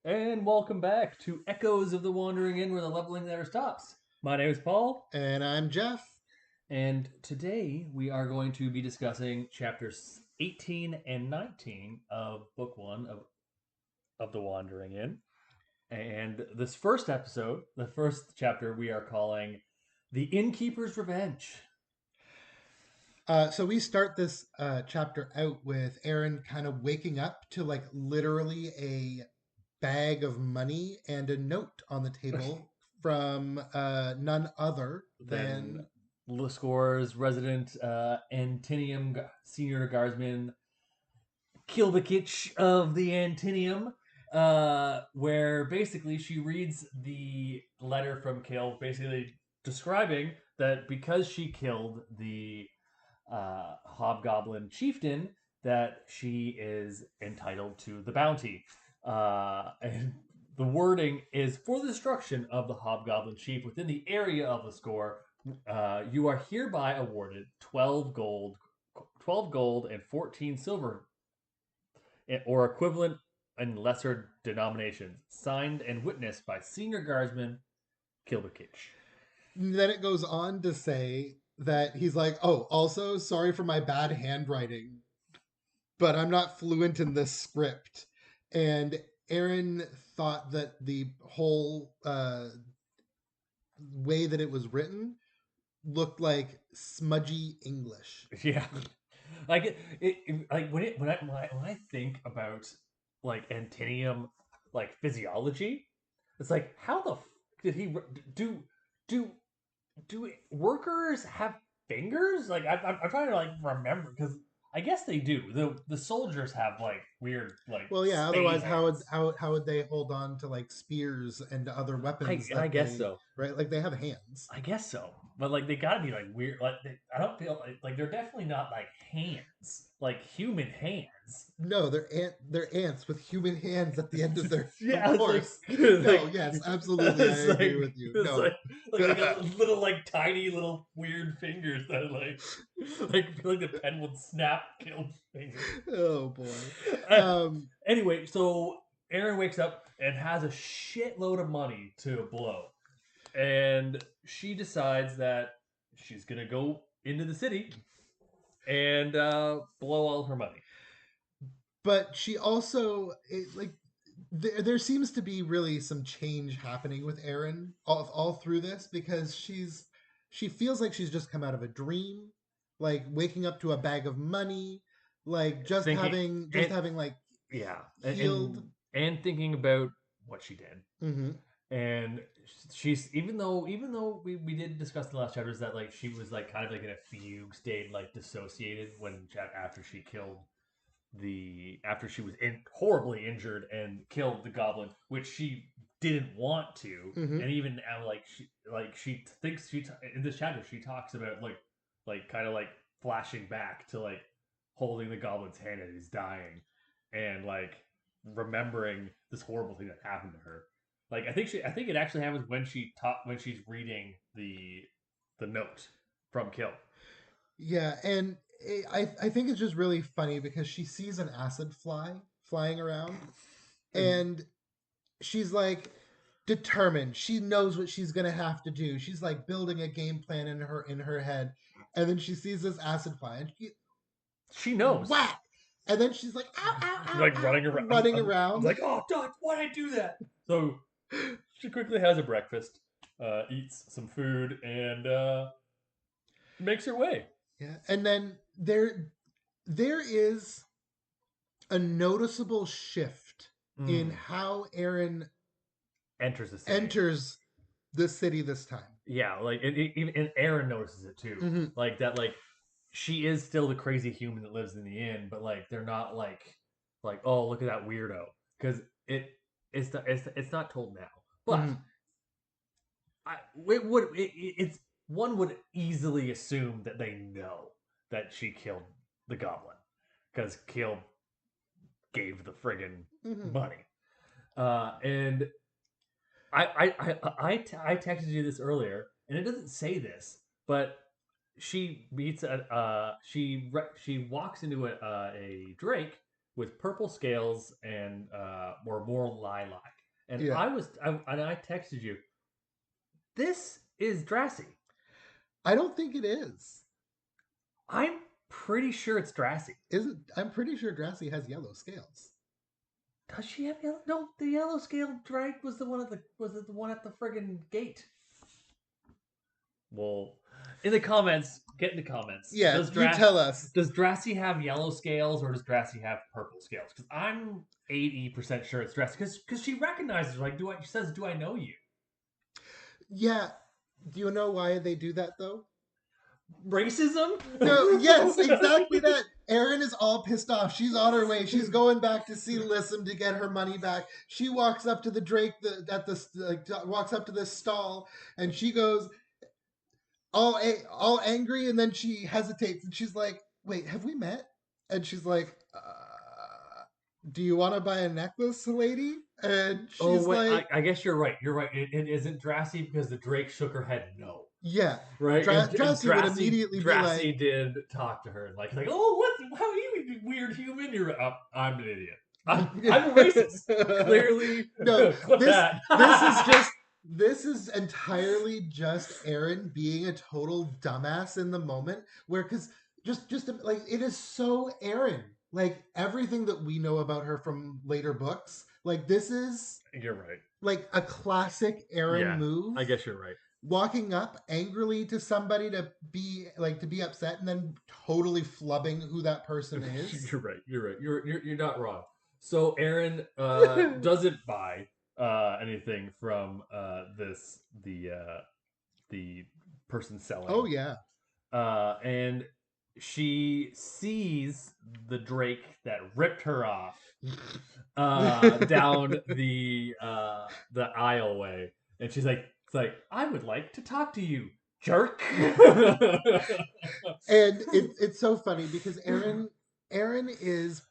And welcome back to Echoes of the Wandering Inn, where the leveling never stops. My name is Paul, And I'm Geoff. and today we are going to be discussing chapters 18 and 19 of Book 1 of The Wandering Inn. And this first episode, the first chapter, we are calling The Innkeeper's Revenge. So we start this chapter out with Erin kind of waking up to like literally a bag of money and a note on the table from none other Then than Liscor's resident Antinium senior guardsman Kilbakich of the Antinium, where basically she reads the letter from Kale, basically describing that because she killed the Hobgoblin chieftain, that she is entitled to the bounty. And the wording is for the destruction of the Hobgoblin chief within the area of the score. You are hereby awarded 12 gold and 14 silver or equivalent in lesser denominations, signed and witnessed by Senior Guardsman Kilbakich. then it goes on to say that he's like, oh, also sorry for my bad handwriting, but I'm not fluent in this script. And Erin thought that the whole way that it was written looked like smudgy English. Yeah, like like when I think about like Antinium, like physiology, it's like how the did he do do do workers have fingers? Like I'm trying to like remember because I guess they do. The soldiers have like weird like Well, yeah. spade Otherwise, how would hands. how would they hold on to like spears and other weapons I that guess they so. right? Like they have hands. I guess so. But like they gotta be like weird. Like I don't feel like they're definitely not like hands, like human hands. No, they're ants with human hands at the end of their. Of Yeah, course. it's No. like Yes. Absolutely. I it's agree like with you. it's No. like a little like tiny little weird fingers that like feel like the pen would snap kill fingers. Oh boy. Uh, Um. anyway, so Aaron wakes up and has a shitload of money to blow, and she decides that she's gonna go into the city and blow all her money. But she also like there seems to be really some change happening with Erin all through this because she feels like she's just come out of a dream, like waking up to a bag of money, like Thinking just and having like yeah, healed. and thinking about what she did. Hmm. And she's even though we did discuss in the last chapters that like she was like kind of like in a fugue state, like dissociated when after she killed the after she was horribly injured and killed the goblin, which she didn't want to. Hmm. And even she thinks in this chapter she talks about like kind of like flashing back to like holding the goblin's hand as he's dying and like remembering this horrible thing that happened to her. Like I think it actually happens when she's reading the note from Kill. Yeah, and I think it's just really funny because she sees an acid flying around, And and she's like determined. She knows what she's gonna have to do. She's like building a game plan in her head, and then she sees this acid fly, and she she knows. whack, and then she's like ow ow She's ow like ow, running around. running I'm around. like, oh, Dad, why'd I do that? So she quickly has a breakfast, eats some food, and makes her way. Yeah, and then there is a noticeable shift in Mm. how Aaron Enters the city. enters the city this time. Yeah, like even and Aaron notices it too. Hmm. Like that, like she is still the crazy human that lives in the inn, but like they're not like oh look at that weirdo because it's not told now, but Hmm. it's one would easily assume that they know that she killed the goblin because Kill gave the friggin' Hmm. money. And I texted you this earlier, and it doesn't say this, but she walks into a drake with purple scales and or more lilac, and Yeah. I texted you. This is Drassy. I don't think it is. I'm pretty sure it's Drassy. Is it? I'm pretty sure Drassy has yellow scales. Does she have yellow? No, the yellow scale drag was the one at the friggin' gate. Well, in the comments, get in the comments. Yeah, you tell us. Does Drassy have yellow scales or does Drassy have purple scales? Because I'm 80% sure it's Drassy. Because she recognizes her, like, she says, "Do I know you?" Yeah. Do you know why they do that though? Racism? No, yes, exactly that. Erin is all pissed off. She's on her way. She's going back to see Lissam to get her money back. She walks up to the Drake walks up to this stall, and she goes all angry, and then she hesitates, and she's like, "Wait, have we met?" And she's like, "Do you want to buy a necklace, lady?" And Oh she's wait, like, I guess you're right. You're right. It isn't Drassy because the Drake shook her head no. "Yeah." Right, Drassy would immediately be like, Drassy did talk to her like, oh, what? How are you, weird human? You're up. I'm an idiot. I'm a racist. Clearly, no. clip that. This is entirely just Erin being a total dumbass in the moment, where because just like it is so Erin, like everything that we know about her from later books, like this is You're right. like a classic Erin Yeah, move. I guess you're right. Walking up angrily to somebody to be upset and then totally flubbing who that person is. You're right. You're right. You're not wrong. So Erin doesn't buy anything from the person selling. Oh yeah. And she sees the Drake that ripped her off down the aisleway, and she's like, "It's like I would like to talk to you, jerk." And it's so funny because Erin is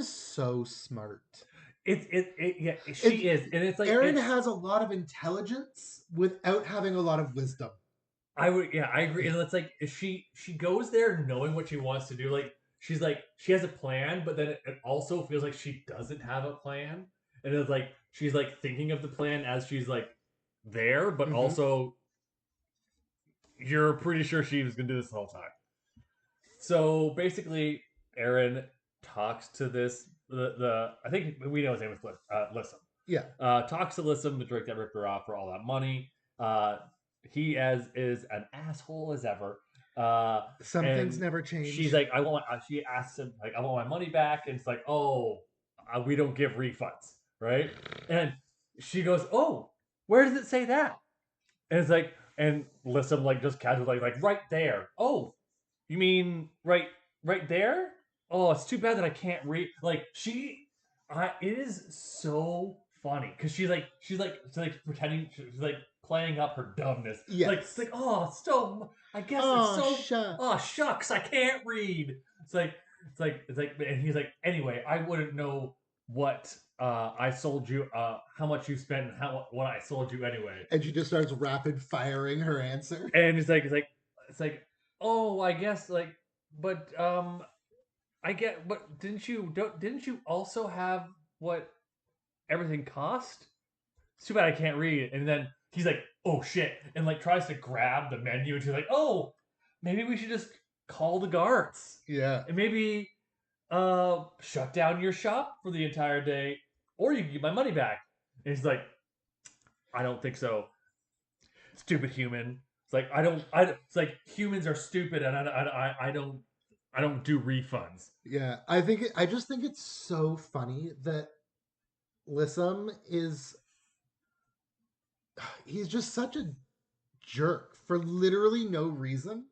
so smart. Yeah, she is, and it's like Erin has a lot of intelligence without having a lot of wisdom. I agree, and it's like she goes there knowing what she wants to do. Like she's like she has a plan, but then it also feels like she doesn't have a plan, and it's like she's like thinking of the plan as she's like there, but also you're pretty sure she was gonna do this the whole time. So basically, Erin talks to the I think we know his name is Lissam. Yeah. Talks to Lissam, the Drake that ripped her off for all that money. He is an asshole as ever. Some things never change. She's like, I want. She asks him like, I want my money back, and it's like, oh, we don't give refunds, right? And she goes, oh, where does it say that? And it's like, and Lissam like just casually like right there. Oh, you mean right there? Oh, it's too bad that I can't read. Like it is so funny because she's like pretending she's like playing up her dumbness. Yes. Like it's like, oh, so I guess it's so oh shucks, I can't read. It's like and he's like, anyway, I wouldn't know what I sold you, how much you spent, and what I sold you anyway. And she just starts rapid firing her answer. And it's like, oh, I guess like, but I get, but didn't you also have what everything cost? It's too bad I can't read it. And then he's like, oh shit, and like tries to grab the menu, and she's like, oh, maybe we should just call the guards. Yeah. And maybe shut down your shop for the entire day, or you can get my money back. And he's like, I don't think so. Stupid human. It's like it's like humans are stupid, and I don't do refunds. Yeah, I just think it's so funny that Lissam he's just such a jerk for literally no reason.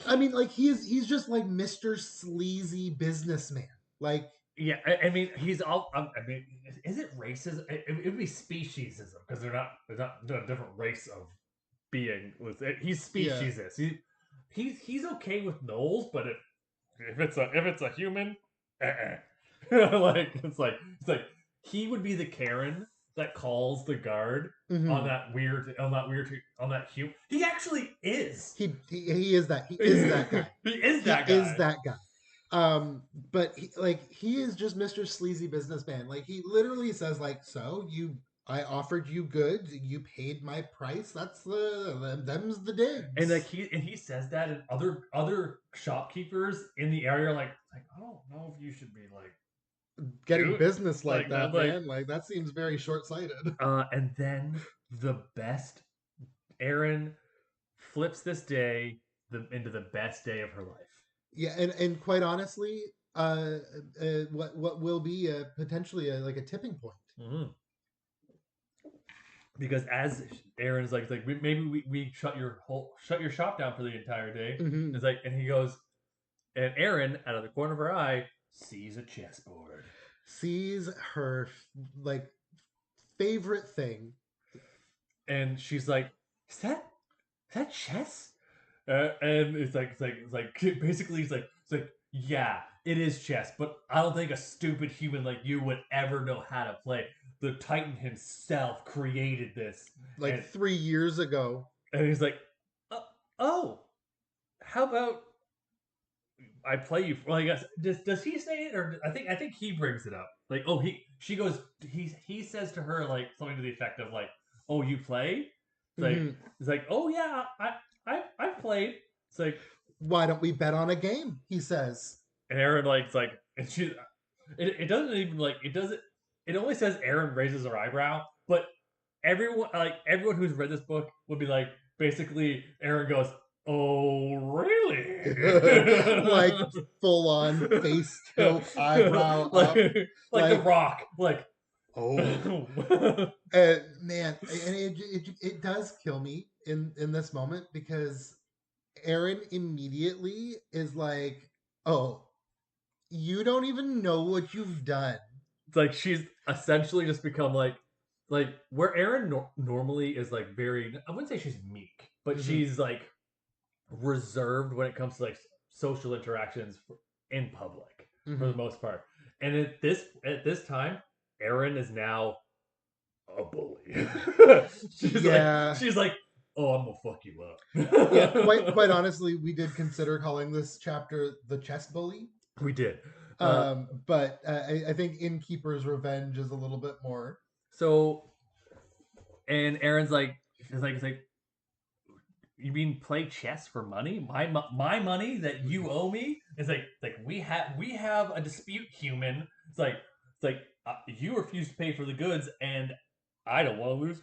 I mean, like he's just like Mr. Sleazy businessman. Like, yeah, I mean, he's all. I mean, is it racism? It would be speciesism because they're not a different race of being. He's speciesist. Yeah. He's okay with gnolls, but if it's a human, like it's like he would be the Karen that calls the guard on that human. He actually is. He is that. He is that guy. He is that guy. Is that guy. But he is just Mr. Sleazy Businessman. Like he literally says like, so you, I offered you goods, you paid my price. That's them's the And like digs. he says that, and other shopkeepers in the area are like I don't know if you should be like Getting do business like like that, that, man. Like that seems very short sighted. and then the best Erin flips this day into the best day of her life. Yeah, and quite honestly, what will be potentially like a tipping point. Mm-hmm. Because as Erin's like maybe we shut your shop down for the entire day. Mm-hmm. It's like, and he goes, and Erin out of the corner of her eye sees a chessboard, Sees her like favorite thing. and she's like, is that chess? And it's like basically it's like yeah, it is chess, but I don't think a stupid human like you would ever know how to play. The Titan himself created this, Like and 3 years ago. he's like, oh, oh, how about I play you? Well, I guess does he say it, or I think he brings it up. Like, oh, she goes, he says to her like something to the effect of like, oh, you play? Mm-hmm. It's like, oh yeah, I've played. It's like, Why don't we bet on a game? He says. and Erin like it's like, and she, it doesn't even like it doesn't. It only says Erin raises her eyebrow, but everyone who's read this book would be like, basically, Erin goes, oh Like really? full on face tilt, eyebrow like up. like the Like, Rock, like oh, man, and it does kill me in this moment because Erin immediately is like, oh, you don't even know what you've done. it's like she's essentially just become like where Erin normally is like very, I wouldn't say she's meek, but Mm-hmm. she's like reserved when it comes to like social interactions in public for the Mm-hmm. most part. And at this time, Erin is now a bully. Yeah, she's like, oh, I'm gonna fuck you yeah. Quite up. honestly, we did consider calling this chapter the chess bully. We did. But I think Innkeeper's Revenge is a little bit more. So and Erin's like, it's like, you mean play chess for money? My money that you owe me? It's like we have a dispute, human. It's like you refuse to pay for the goods, and I don't want to lose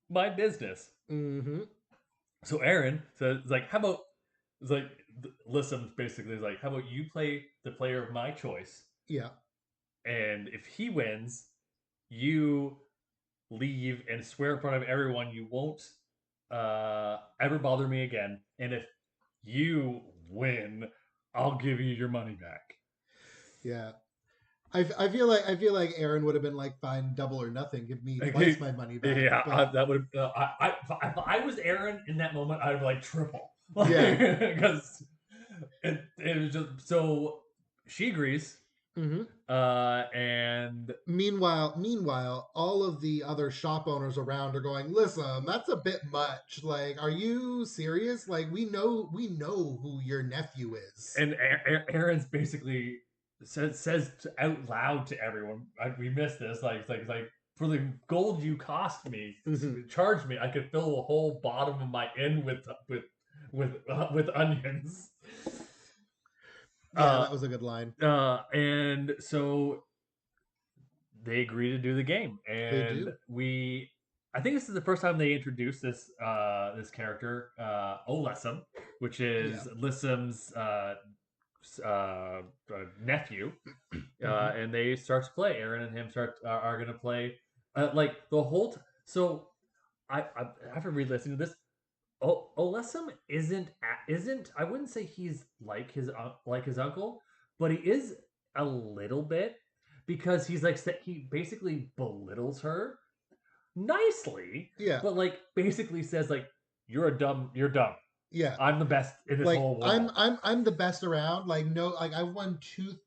my business. Mm-hmm. So Erin says, it's like, how about, it's like, listen, basically, is like, how about you play the player of my choice, Yeah. and if he wins, you leave and swear in front of everyone you won't ever bother me again. And if you win, I'll give you your money back. Yeah. I feel like Aaron would have been like, fine, double or nothing. Give me twice Okay, my money back. yeah, But that would. If I was Aaron in that moment, I'd be like triple, yeah. because it was just so. She agrees, Mm-hmm. and Meanwhile, all of the other shop owners around are going, listen, that's a bit much. Like, are you serious? Like, we know who your nephew is. Aaron's basically says out loud to everyone, we missed this. It's like for the gold you cost me, Mm-hmm. charge me. I could fill the whole bottom of my inn with onions. Yeah, Uh, that was a good line. and so they agree to do the game, They and do. we. I think this is the first time they introduced this character, Olesum, which Yeah. is Lissam's nephew, Mm-hmm. and they start to play. Erin and him are going to play like the whole. So after re-listening to this, Olesum isn't. I wouldn't say he's like his uncle, but he is a little bit, because he's like he basically belittles her nicely, Yeah. but like basically says like you're dumb. Yeah. I'm the best in this Like whole I'm world. I'm I'm the best around. Like no, like I've won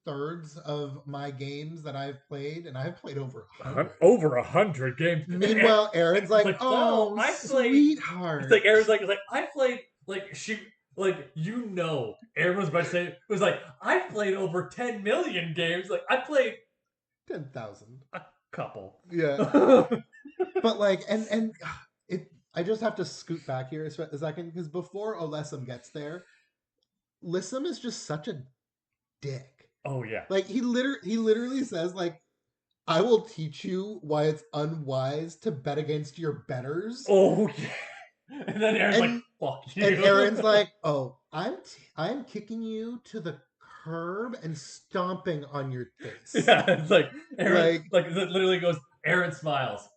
2/3 of my games that I've played, and I've played over 100. Over 100 games. Meanwhile, Aaron's It's like, like, well, "Oh, I played. It's like sweetheart." It's like I played like she. like Aaron was about to say it was like I've played over 10 million games. Like I played 10,000. a couple. Yeah. But like, and it. I just have to scoot back here a second because before Olesum gets there, Lissum is just such a dick. Oh yeah. Like he literally says like, "I will teach you why it's unwise to bet against your betters." Oh yeah. And then Aaron's like, And "Fuck and you." Aaron's like, "Oh, I'm kicking you to the curb and stomping on your face." Yeah, it's like Aaron, Like, like it literally goes. Aaron smiles.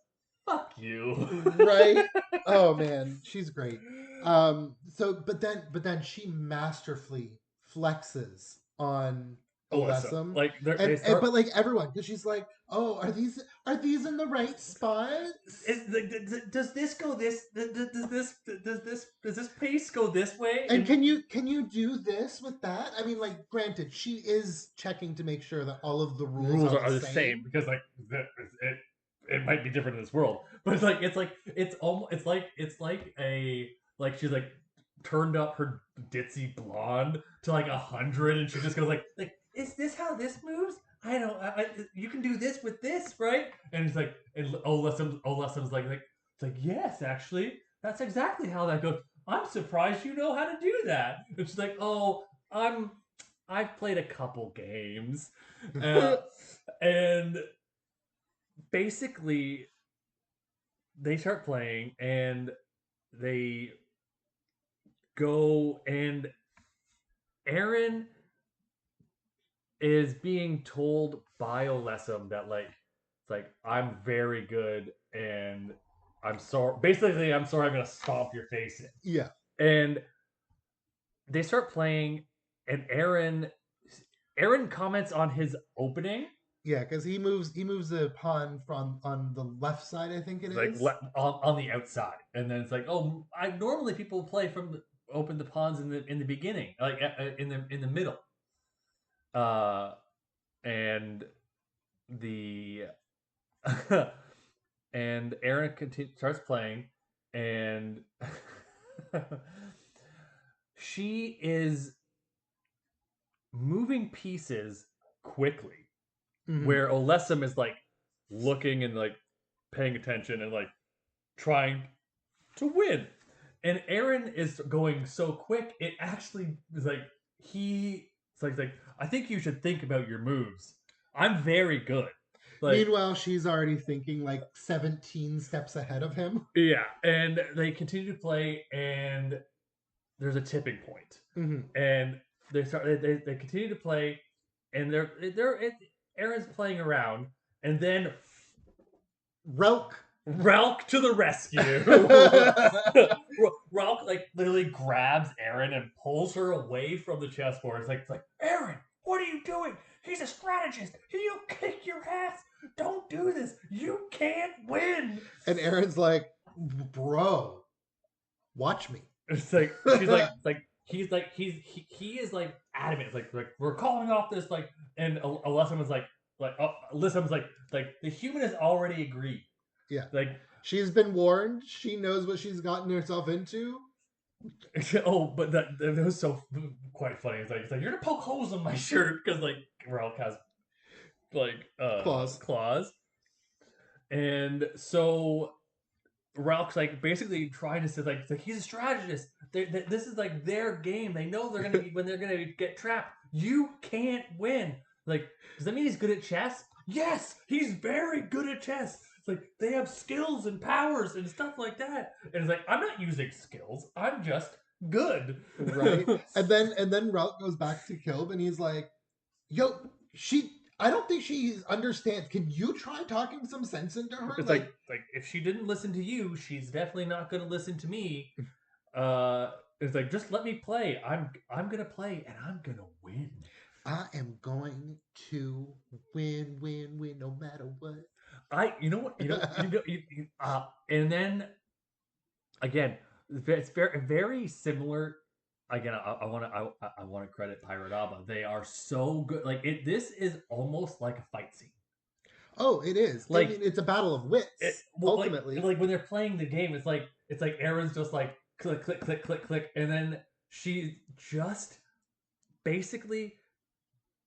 Fuck you. right? Oh man, she's great. So but then she masterfully flexes on Oh, so Olesum, like they and start. but like everyone, because she's like, "Oh, are these in the right spots?" Does this go this? Does this pace go this way? And And can you do this with that? I mean, like, granted, she is checking to make sure that all of the rules rules are the are the same same. because like it might be different in this world, but it's almost it's like a like she's like turned up her ditzy blonde to like 100, and she just goes like is this how this moves? I don't. You can do this with this, right? And it's like, and Olesum's like, it's like, yes, actually, that's exactly how that goes. I'm surprised you know how to do that. And she's like, oh, I've played a couple games, uh, and basically they start playing, and they go, and Erin is being told by Olesum that like it's like I'm very good and I'm sorry. Basically, I'm sorry. I'm gonna stomp your face in. Yeah, And they start playing, and Aaron comments on his opening, yeah, because he moves the pawn from on the left side, I think it like is. on the outside, and then it's like, oh, I normally people play from open the pawns in the beginning, like in the middle, uh, and the and Aaron starts playing, and she is moving pieces quickly, Hmm. where Olesum is like looking and like paying attention and like trying to win. And Aaron is going so quick, it actually is like it's like I think you should think about your moves. I'm very good. Like Meanwhile, she's already thinking like 17 steps ahead of him. yeah, and they continue to play, and there's a tipping point, Hmm. and they continue to play, and Aaron's playing around, and then Relk. Ralk to the rescue. Ralk like literally grabs Aaron and pulls her away from the chessboard. It's like Aaron, what are you doing? He's a strategist. He'll kick your ass. Don't do this. You can't win. And Aaron's like, "Bro, watch me." It's like she's like he is like adamant. It's like we're calling off this like, and Alyssa was like Alyssa was like the human has already agreed. Yeah. Like She's been warned. She knows what she's gotten herself into. oh, but that was so quite funny. It's like you're gonna poke holes in my shirt because like Ralph has like Claws. claws, and so Ralph's like basically trying to say like he's a strategist. This is like their game. They know they're gonna be when they're gonna get trapped. You can't win. Like, does that mean he's good at chess? Yes, he's very good at chess. It's like they have skills and powers and stuff like that. And it's like I'm not using skills. I'm just good. Right? And then Ralph goes back to Kilb and he's like, "Yo, she I don't think she understands. Can you try talking some sense into her?" It's like if she didn't listen to you, she's definitely not gonna listen to me. It's like just let me play. I'm gonna play and I'm gonna win. "I am going to win, win, win, no matter what." You know what and then again, it's very similar. Again, I want to credit Pirate Alba. They are so good. Like it, this is almost like a fight scene. Oh, it is. I Like mean, it's a battle of wits, well, ultimately. like when they're playing the game, it's like Aaron's just like click click click click click, and then she just basically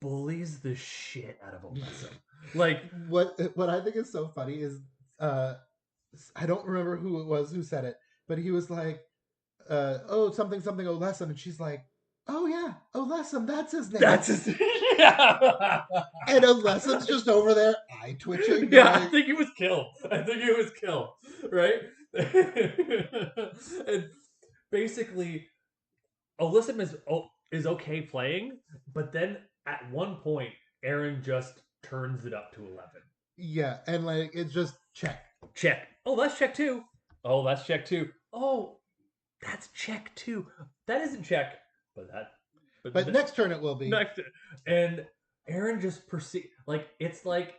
bullies the shit out of Olessa. Like, what I think is so funny is uh I don't remember who it was who said it, but he was like, oh, something something Olessum, and she's like, oh yeah, Olessum, that's his name. that's just yeah. And Olessum's just over there, eye twitching, Yeah, I going, think it was Kill. I think it was Kill, right? And basically, Alyssum is okay playing, but then at one point, Erin just turns it up to 11. yeah, and like it's just check. Check. Oh, that's check two. Oh, that's check two. Oh, that's check two. That isn't check, but that. But next turn it will be. Next, and Erin just perceive like it's like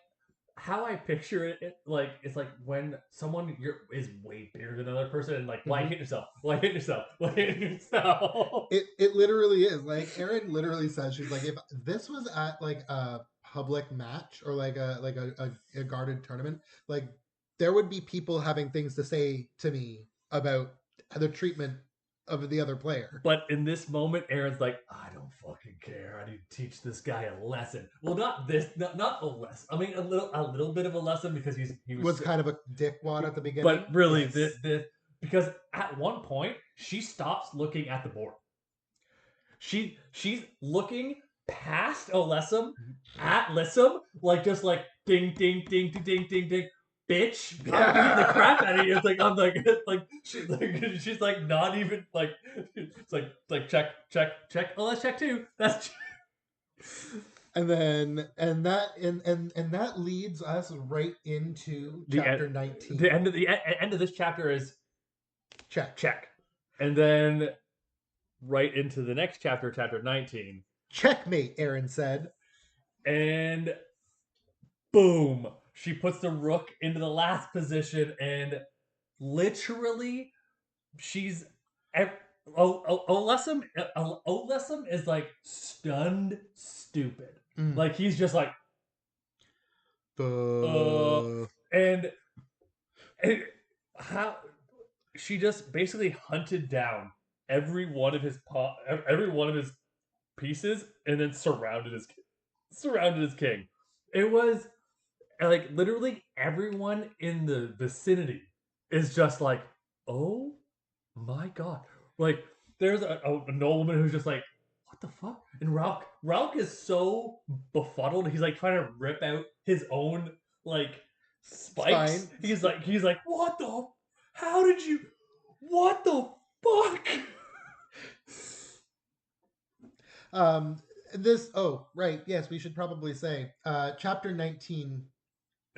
how I picture it, like it's like when someone is way bigger than another person, and like why hit yourself? Why hit yourself? Why hit yourself? It literally is like Erin literally says she's like, if this was at like a public match or like a guarded tournament, like there would be people having things to say to me about the treatment of the other player. But in this moment, Erin's like, I don't fucking care. I need to teach this guy a lesson. Well, not this, not a lesson. I mean, a little bit of a lesson because he was kind of a dickwad at the beginning. But really, yes. because at one point she stops looking at the board. She's looking past Olessum at Lissum, like just like ding ding ding ding ding ding ding. Bitch, I'm beating the crap out of you. It's like I'm she's like not even like it's like check. Oh, let's check too. That's and then and that leads us right into chapter 19. The end of this chapter is check, and then right into the next chapter, chapter 19. Checkmate, Erin said, and boom. She puts the rook into the last position, and literally, she's Olessum is like stunned, stupid. Like he's just like, and how she just basically hunted down every one of his pieces, and then surrounded his king. It was like literally everyone in the vicinity is just like, oh my god. Like there's a nobleman who's just like, what the fuck? And Ralk is so befuddled. He's like trying to rip out his own like spikes. He's like, what the? How did you? What the fuck? This. Oh, right. Yes, we should probably say chapter 19.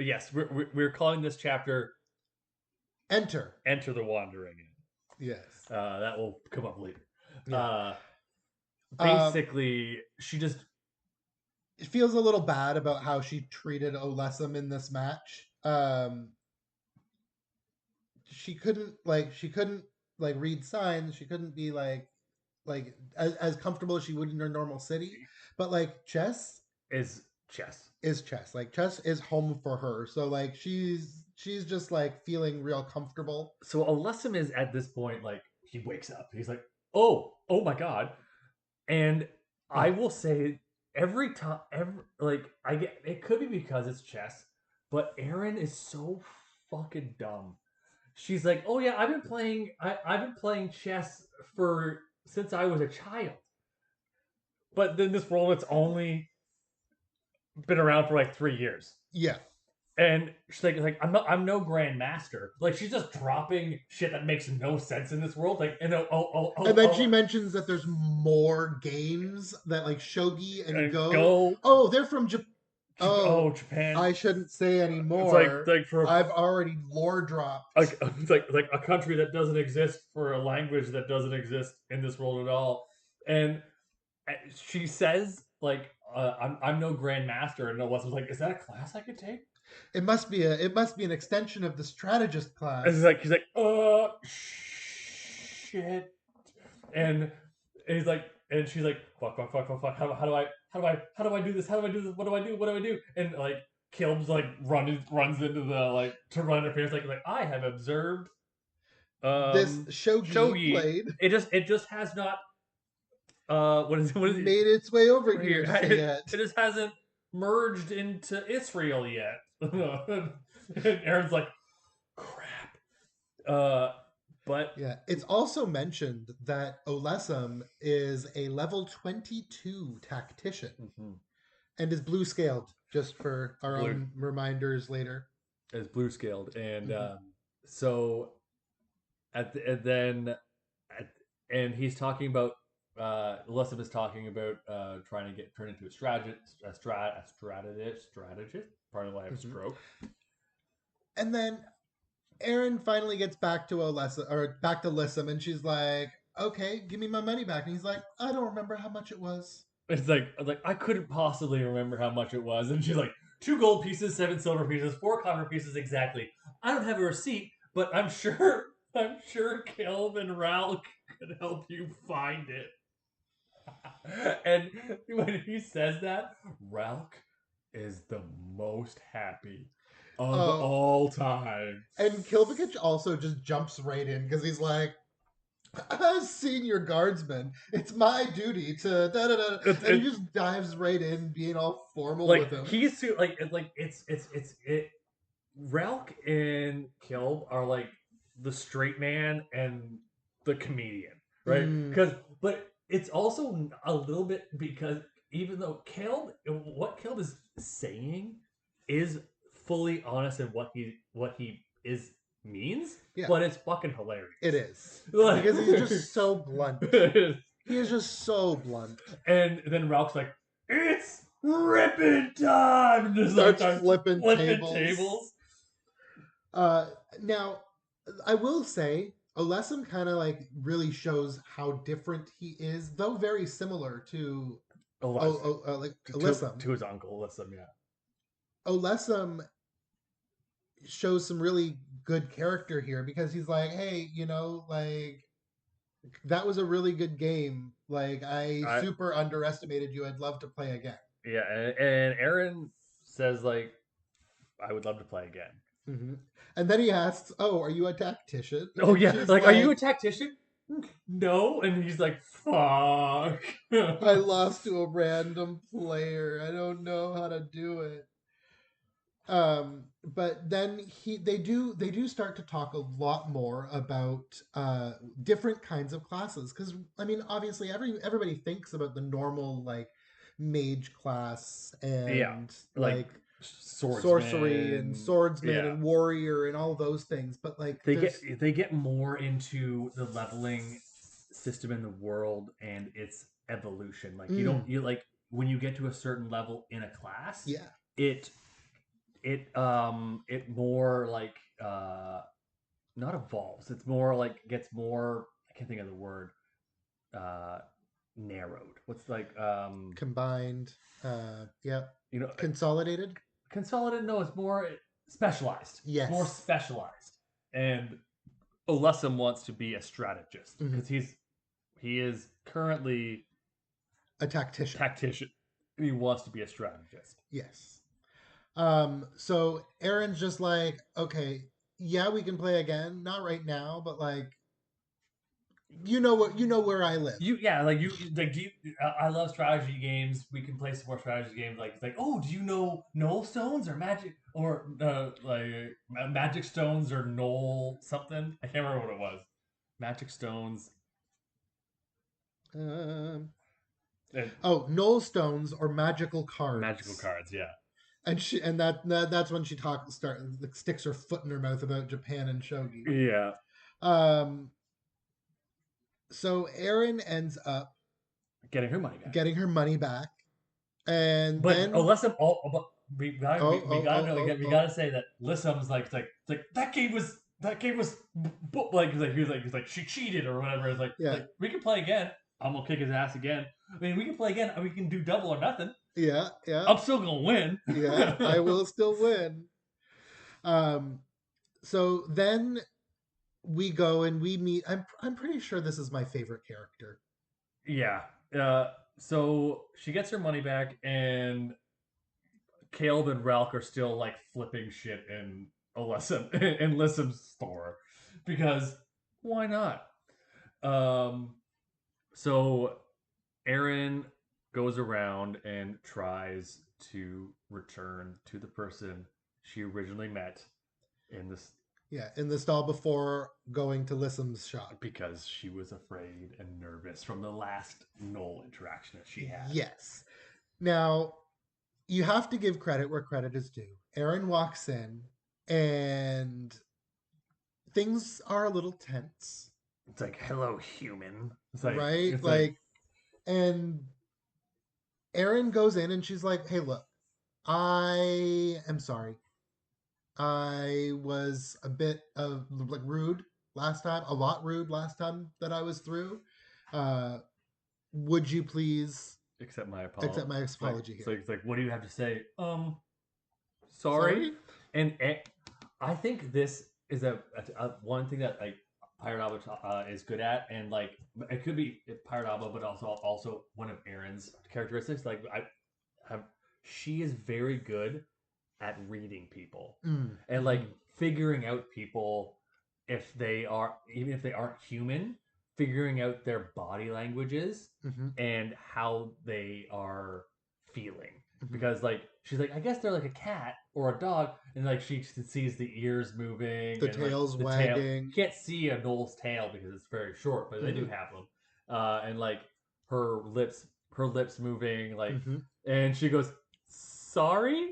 Yes, we're calling this chapter Enter the Wandering. Yes. That will come up later. Yeah. Basically, she just feels a little bad about how she treated Olessum in this match. She couldn't read signs. She couldn't be like as comfortable as she would in her normal city. But like chess is chess. Like chess is home for her. So like she's just like feeling real comfortable. So Olessum is at this point like he wakes up. He's like, oh my god. And I will say every time, I get it could be because it's chess, but Erin is so fucking dumb. She's like, oh yeah, I've been playing chess since I was a child. But then this role, it's only been around for like 3 years. Yeah. And she's like I'm no grandmaster. Like she's just dropping shit that makes no sense in this world. Like and then she mentions that there's more games that like shogi and Go. Oh, they're from Japan. Japan. I shouldn't say anymore. It's like I've already lore dropped. It's like a country that doesn't exist for a language that doesn't exist in this world at all. And she says like I'm no grandmaster, and Alessa's like, is that a class I could take? It must be an extension of the strategist class. And he's like, shit. And he's like, and she's like, fuck. How do I do this? What do I do? And like Kilb's like runs into the like to run interference like I have observed this shogi played. It just has not what is it made its way over here here? just yet. It just hasn't merged into Israel yet. And Aaron's like, crap. Uh, but Yeah, it's also mentioned that Olesum is a level 22 tactician mhm, and is blue scaled, just for our blue own reminders later. is blue scaled, and Mhm. so and then at, and he's talking about Leslie is talking about trying to get turned into a strategist. Pardon why I have a Mhm. stroke. And then Erin finally gets back to Olesum, or back to Lissum, and she's like, "Okay, give me my money back." And he's like, "I don't remember how much it was." It's like I couldn't possibly remember how much it was, and she's like, 2 gold pieces, 7 silver pieces, 4 copper pieces exactly. I don't have a receipt, but I'm sure Caleb and Ral could help you find it. And when he says that, Ralk is the most happy of Oh, all time. and Kilbakich also just jumps right in because he's like, "As senior guardsman, it's my duty to da da da," It, and he it, just dives right in, being all formal like with him. he's like it's Ralk and Kilb are like the straight man and the comedian, right? Mm, Because but it's also a little bit because even though what Kilb is saying is fully honest in what he is means, yeah, but it's fucking it hilarious. is Like, because he's just so blunt. He is just so blunt. and then Ralph's like, "It's ripping time!" And just like Starts starts flipping flipping tables. tables. Now, I will say, Olesum kind of like really shows how different he is, though very similar to Oh, what? like To, Olesum. to his uncle, listen, yeah. Olesum shows some really good character here because he's like, hey, like that was a really good game. Like I I super underestimated you. I'd love to play again. Yeah, and Aaron says like, "I would love to play again." Hmm. And then he asks, "Oh, are you a tactician?" Oh And yeah, she's like, "Are you a like, tactician?" No, and he's like, "Fuck." "I lost to a random player. I don't know how to do it." But then they do start to talk a lot more about different kinds of classes because I mean obviously everybody thinks about the normal like mage class Yeah, and like like sorcery and swordsman. swordsman Yeah, and warrior and all those things, but like they get there's they get more into the leveling system in the world and its evolution. Like you don't mm, you like when you get to a certain level in a class, yeah. it it more like not evolves. It's more like gets more. I can't think of the word. Uh, narrowed. What's like Combined, yeah. you know Consolidated, consolidated? No, it's more specialized. It's more yes. specialized. And Olesum wants to be a strategist Hmm. because he is currently A a tactician, tactician. He wants to be a strategist. yes. So Aaron's just like, okay, yeah, we can play again. Not right now, but like, where I live. Like do you, I love strategy games. We can play some more strategy games. Like it's like, oh, do you know Knoll stones or magic or magic stones or Knoll something? I can't remember what it was. Magic stones Um, and oh, Knoll stones or magical magical cards, cards. Yeah, and that's when she like, sticks her foot in her mouth about Japan and shogi. yeah. Um, so Aaron ends up Getting her money back. getting her money back, and But then Alyssa, but oh we oh gotta oh know oh again. We oh gotta say that Lissum's like that game was like she cheated or whatever. yeah Like we can play again. I'm gonna kick his ass again. I mean, we can play again. And we can do double or nothing. yeah yeah I'm still gonna win. yeah. I will still win. Um, so then we go and we meet. I'm pretty sure this is my favorite character. Yeah. So she gets her money back, and Caleb and Ralph are still like flipping shit in Alyssa in Lissum's store because why not? Um, so Erin goes around and tries to return to the person she originally met in this Yeah, in the stall before going to Lissam's shop. because she was afraid and nervous from the last Knoll interaction that she had. Yes. Now, you have to give credit where credit is due. Erin walks in and things are a little tense, It's like, hello, human. right? It's like, Like, and Erin goes in and she's like, hey, look, I am sorry. I was a bit of like rude last time, a lot rude last time that I was through. Uh, would you please accept my apology. accept my apology here? It's like, what do you have to say? Sorry. Sorry? And I think this is a one thing that like Pirate Abba is good at, and like it could be Pirate Abba, but also one of Erin's characteristics. Like I have, she is very good at reading people and like figuring out people if they are even if they aren't human, figuring out their body languages Mm-hmm. and how they are feeling Mm-hmm. because like she's like I guess they're like a cat or a dog and like she sees the ears moving The and like tail's the tail wagging. you can't see a Knoll's tail because it's very short but they do have them and like her lips moving like Mm-hmm. and she goes sorry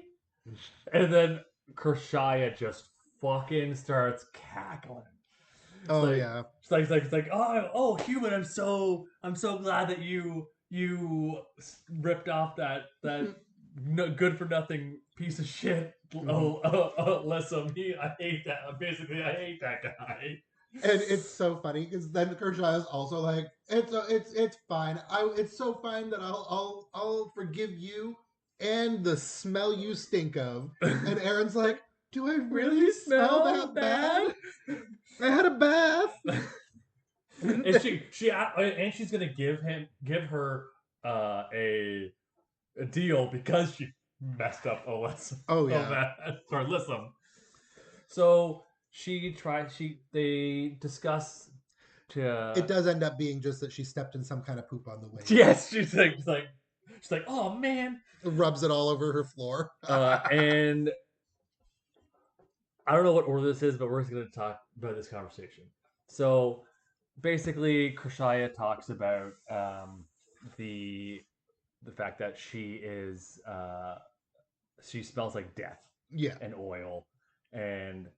and then Kershaya just fucking starts cackling. It's Oh like yeah. it's like oh human I'm so glad that you ripped off that no, good for nothing piece of shit. Listen, I hate that. Basically, I hate that guy. And it's so funny because then Kershaw is also like, it's fine. It's so fine that I'll forgive you and the smell you stink of. And Erin's like, do I really smell that bad? I had a bath. And she's gonna give her a deal because she messed up OS Oh so yeah. bad. Sorry, listen. So they discuss It to does end up being just that she stepped in some kind of poop on the way. yes, she's like, oh man. Rubs it all over her floor. And I don't know what order this is, but we're just gonna talk about this conversation. So basically Krishaya talks about the the fact that she smells like death Yeah. and oil, and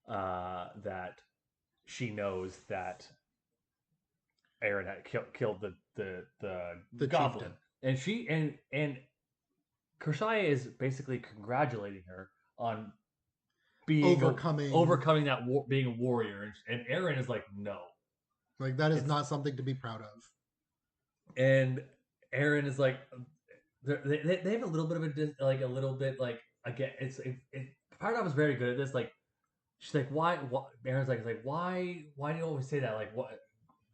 that she knows that Erin had killed the The goblin, chieftain. and she and Kershaya is basically congratulating her on Overcoming. overcoming that being a warrior, and Erin is like, no, Like, that is it's not something to be proud of. and Erin is like, they have a little bit of like a little bit like again, part of was very good at this, like. She's like, why? Aaron's like, why do you always say that? Like, what?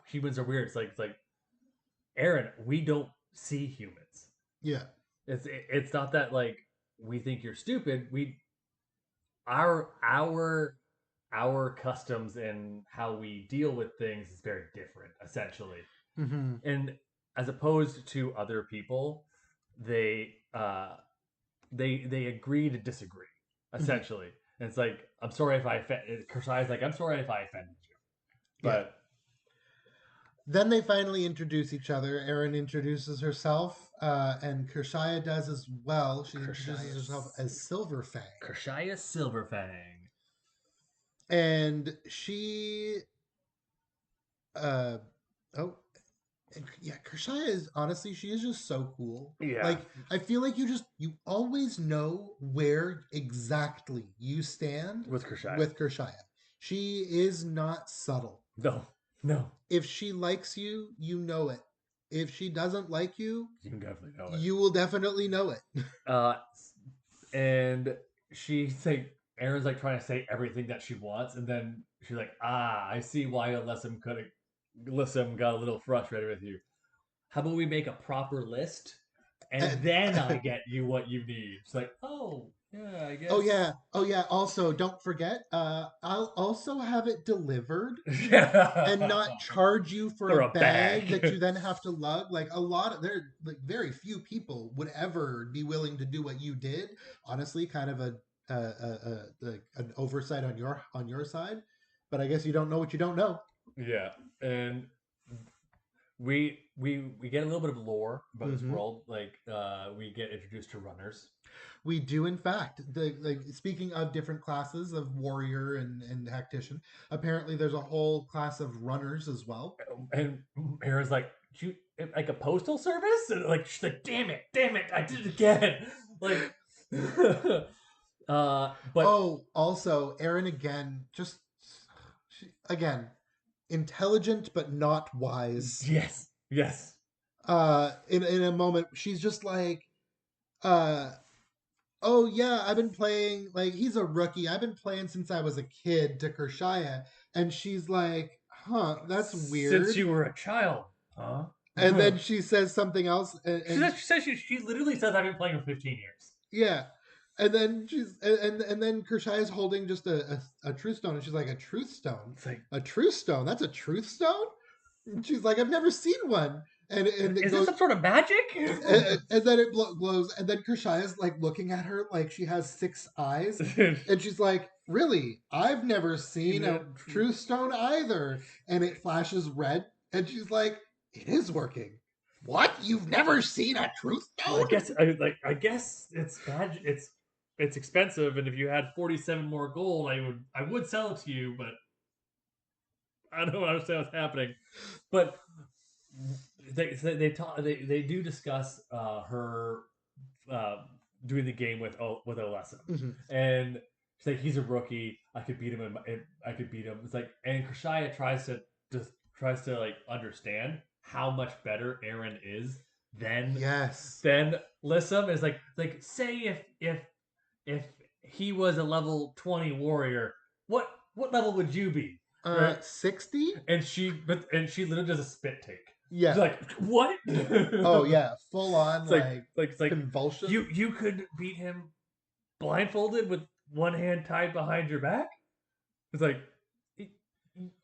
Humans are weird. It's like, Aaron, we don't see humans. Yeah. It's not that like we think you're stupid. Our customs and how we deal with things is very different, essentially. Mm-hmm. And as opposed to other people, they they agree to disagree, Mm-hmm. essentially. And it's like, I'm sorry if I offended. Kersai's like, I'm sorry if I offended you, Yeah. but Then they finally introduce each other. Erin introduces herself, and Kershaya does as well. She introduces herself as Silverfang. Kershaya Silverfang. And she, uh, oh, yeah, Kershaya is honestly, she is just so cool. Yeah, Like, I feel like you always know where exactly you stand with Kershaya. with Kershaya. She is not subtle. No, no, If she likes you, you know it. If she doesn't like you, you can definitely know it. you will definitely know it. Uh, and she's like, Aaron's like trying to say everything that she wants, and then she's like, I see why Alyssum got a little frustrated with you. How about we make a proper list, and And then I get you what you need? It's like, oh, Yeah, I Oh guess. yeah. Oh yeah. Also, don't forget. I'll also have it delivered and Yeah. not charge you for For a a bag bag. that you then have to lug. Like a lot of there, like very few people would ever be willing to do what you did. Honestly, kind of like an oversight on your side. But I guess you don't know what you don't know. Yeah, and we get a little bit of lore about this Hmm. world. Like we get introduced to runners, We do, in fact. Like speaking of different classes of warrior and tactician, apparently there's a whole class of runners as well. and Aaron's like, "You like a postal service?" And like, she's like, damn it, I did it again." Like, but Oh, also, Erin again, just again, intelligent but not wise. yes, yes, In a moment, she's just like, uh, "Oh yeah, I've been playing. Like he's a rookie. I've been playing since I was a kid." To Kershaya, and she's like, "Huh, that's since weird." you were a child, huh? And then she says something else, She literally says I've been playing for 15 years. yeah, and then and then Kershaw is holding just a truth stone, and she's like, "A truth stone, It's like, a truth stone. That's a truth stone." And she's like, "I've never seen one." And it is this goes, some sort of magic? and then it glows, and then Kershaw is like looking at her like she has six eyes, and she's like, "Really? I've never seen a truth stone either." And it flashes red, and she's like, "It is working." What? You've never seen a truth Well, I stone? guess I guess it's bad. It's expensive, and if you had 47 more gold, I would sell it to you, but I don't understand what's happening. But they do discuss her uh, doing the game with Olesa, Mm-hmm. and she's like, he's a rookie. I could beat him. I could beat him. It's like, and Krishaya tries to like understand how much better Aaron is than Yes. than Lissum. Is like say if he was a level 20 warrior, what level would you be? Right? 60? And she literally does a spit take. She's Yeah. like, what? Oh yeah, full on It's like like it's like convulsion. you could beat him blindfolded with one hand tied behind your back. It's like,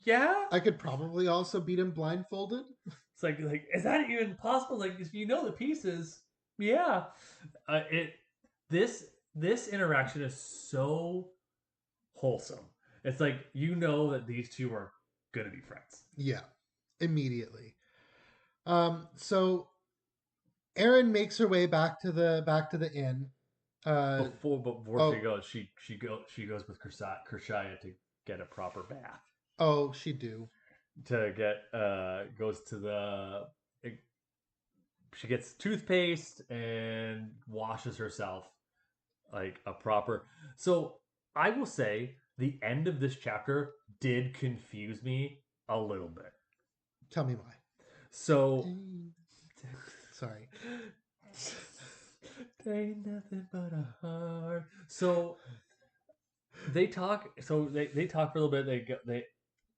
yeah. I could probably also beat him blindfolded. It's like is that even possible? Like if you know the pieces, yeah. It this interaction is so wholesome. It's like you know that these two are gonna be friends. Yeah, immediately. So Erin makes her way back to the inn. Uh Before she oh goes, she goes with Kershaya to get a proper bath. oh, she do. To get goes to the she gets toothpaste and washes herself like a proper. So I will say the end of this chapter did confuse me a little bit. Tell me why. So Sorry. ain't nothing but a heart. So they talk. So they talk for a little bit.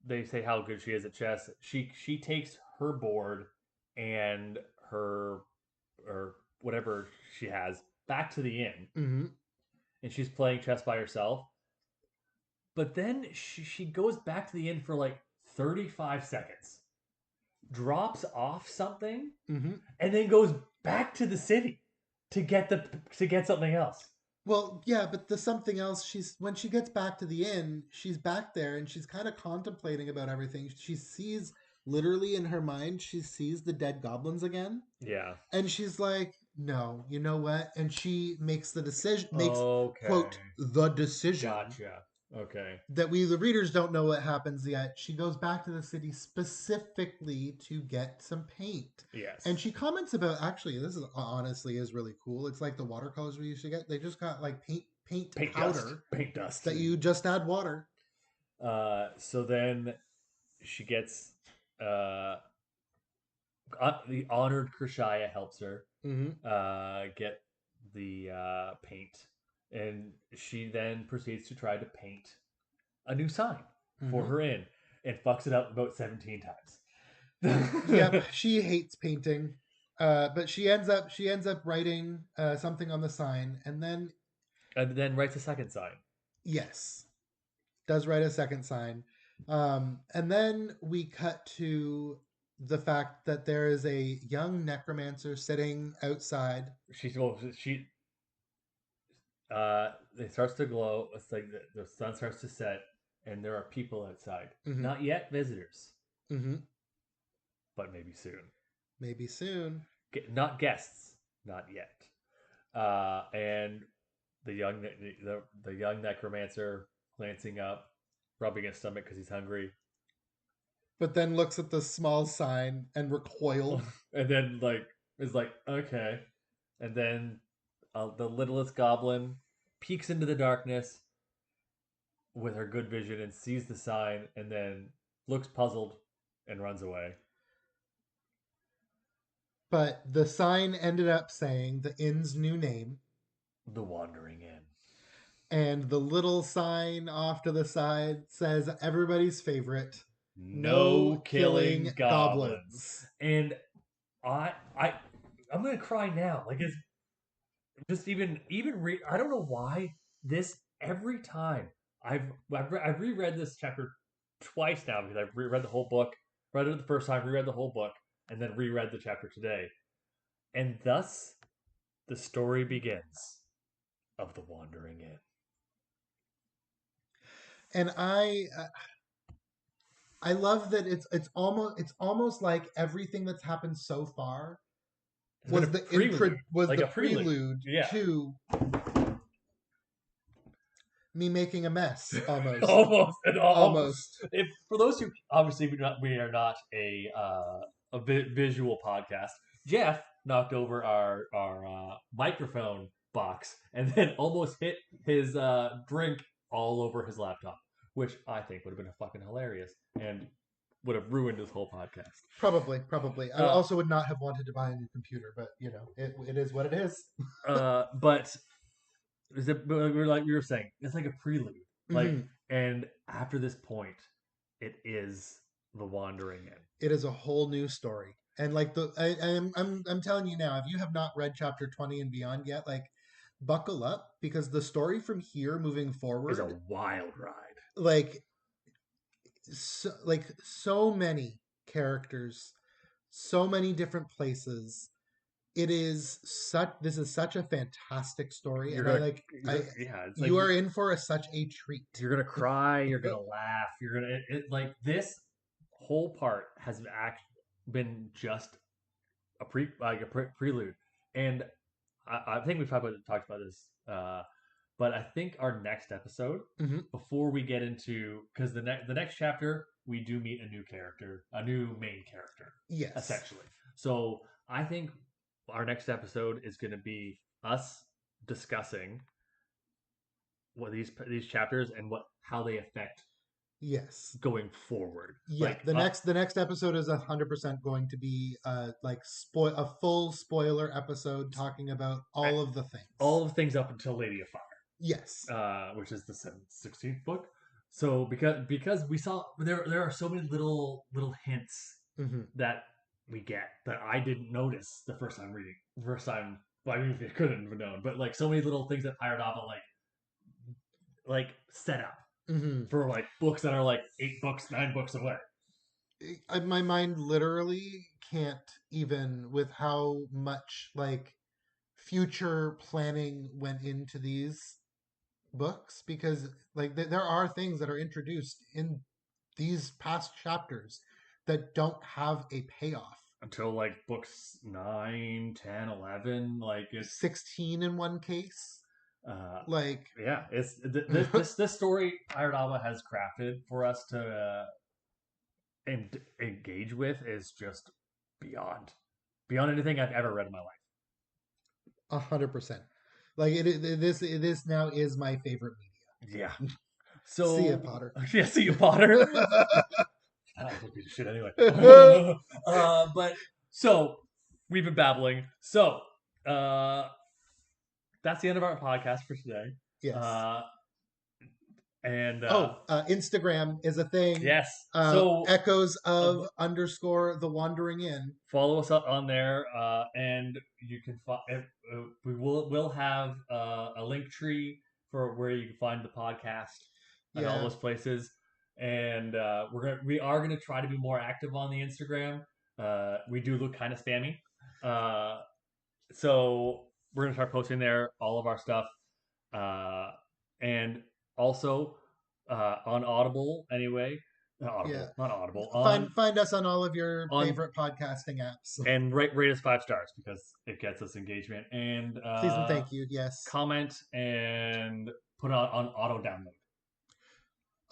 They say how good she is at chess. She takes her board and her or whatever she has back to the inn, Mm-hmm. and she's playing chess by herself. But then she goes back to the inn for like 35 seconds, drops off something, Mm-hmm. and then goes back to the city to get something else. Well, yeah, but the something else, she's when she gets back to the inn, she's back there and she's kind of contemplating about everything. She sees literally in her mind, she sees the dead goblins again. Yeah. And she's like, "No, you know what?" And she makes the decision, makes Okay. quote the decision Gotcha. Okay. that we the readers don't know what happens yet. She goes back to the city specifically to get some paint. And Yes. she comments about, actually, this is honestly is really cool. It's like the watercolors we used to get. They just got like paint Paint dust. powder Paint dust. that you just add water. So then she gets uh, the honored Krishaya helps her Mm-hmm. get the paint, and she then proceeds to try to paint a new sign for Mm-hmm. her inn and fucks it up about 17 times. Yep, she hates painting. But she ends up writing something on the sign, and then And then writes a second sign. Yes, does write a second sign. And then we cut to the fact that there is a young necromancer sitting outside. She it starts to glow. It's like the sun starts to set, and there are people outside. Mm-hmm, Not yet visitors, mm-hmm. but maybe soon. Maybe soon. Not guests, not yet. And the young the young necromancer glancing up, rubbing his stomach because he's hungry, But then looks at the small sign and recoiled. and then like is like okay, and then the littlest goblin peeks into the darkness with her good vision and sees the sign, and then looks puzzled and runs away. But the sign ended up saying the inn's new name, The Wandering Inn. and the little sign off to the side says everybody's favorite, No no killing killing goblins. goblins. And I I I'm gonna cry now. Like it's just I don't know why this every time I've reread this chapter twice now because I've reread the whole book, read it the first time, reread the whole book, and then reread the chapter today. And thus the story begins of the Wandering Inn. And I love that it's almost like everything that's happened so far It's been a prelude, was like the a prelude. prelude Yeah, to me making a mess almost. almost. And Almost. if for those who obviously we are not a visual podcast, Geoff knocked over our microphone box and then almost hit his drink all over his laptop, which I think would have been fucking hilarious and would have ruined his whole podcast. Probably. I Uh, also would not have wanted to buy a new computer, but it is what it is. but like we were saying, it's like a prelude. Like, Mm-hmm. and after this point, it is the Wandering Inn. It is a whole new story, and like I'm telling you now, if you have not read chapter 20 and beyond yet, like buckle up because the story from here moving Is a forward, wild ride. like so many characters, so many different places. It is such this is such a fantastic story, You're and gonna, I yeah. It's like you are in for such a treat. you're gonna cry. You're gonna laugh. You're gonna like this whole part has actually been just a prelude, and I think we've talked about this. But I think our next episode, Mm-hmm. before we get into, because the next chapter we do meet a new character, a new main character, Yes. essentially. So I think our next episode is going to be us discussing what these chapters and what how they affect Yes. going forward. Yeah. Like The next episode is 100% going to be like a full spoiler episode talking about all of the things. all of things up until Lady of Fire. Yes. Which is the 16th book. So because we saw there are so many little hints Mm-hmm. that we get that I didn't notice the first time reading. First time, well, I mean, I couldn't have known, but like so many little things that Pirate Novel like set up Mm-hmm. for like books that are like 8 books, 9 books away. My mind literally can't even with how much like future planning went into these books because like there are things that are introduced in these past chapters that don't have a payoff. Until like books 9, 10, 11, like it's 16 in one case. uh Like yeah, it's this story Pirate Alba has crafted for us to engage with is just beyond anything I've ever read in my life. 100%. Like this now is my favorite Yeah. media. See ya, So Potter. yeah, see you, Potter. I don't give a shit anyway. But so we've been babbling. So that's the end of our podcast for today. Yes. Uh, And Instagram is a thing. yes, so Echoes uh, of underscore the wandering in. follow us up on there, and you can find. We'll have a link tree for where you can find the podcast and all Yeah, those places. And we are gonna try to be more active on the Instagram. We do look kind of spammy, uh, so we're gonna start posting there all of our stuff, and also on Audible anyway. Not yeah. Audible, not Audible. Find us on all of your On favorite podcasting apps. and rate us 5 stars because it gets us engagement, and Please and thank you. Yes. comment and put on auto download.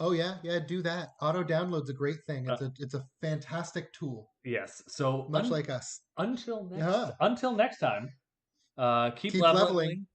Oh yeah, yeah. Do that. Auto download's a great thing. Uh, It's a fantastic tool. yes. So Much like us. until next Yeah. until next time, keep Keep leveling. leveling